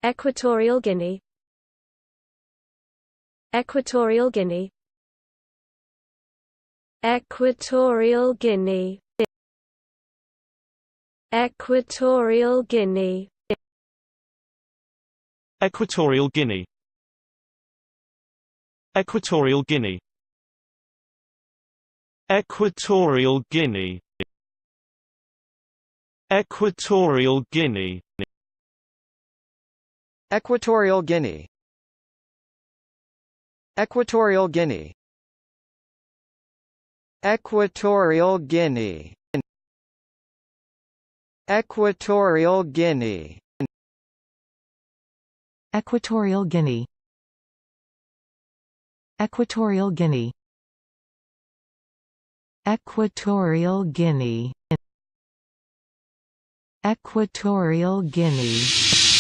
Equatorial Guinea. Equatorial Guinea. Equatorial Guinea. Equatorial Guinea. Equatorial Guinea. Equatorial Guinea. Equatorial Guinea. Equatorial Guinea. Equatorial Guinea. Equatorial Guinea. Equatorial Guinea. Equatorial Guinea. Equatorial Guinea. Equatorial Guinea. Equatorial Guinea. Equatorial Guinea.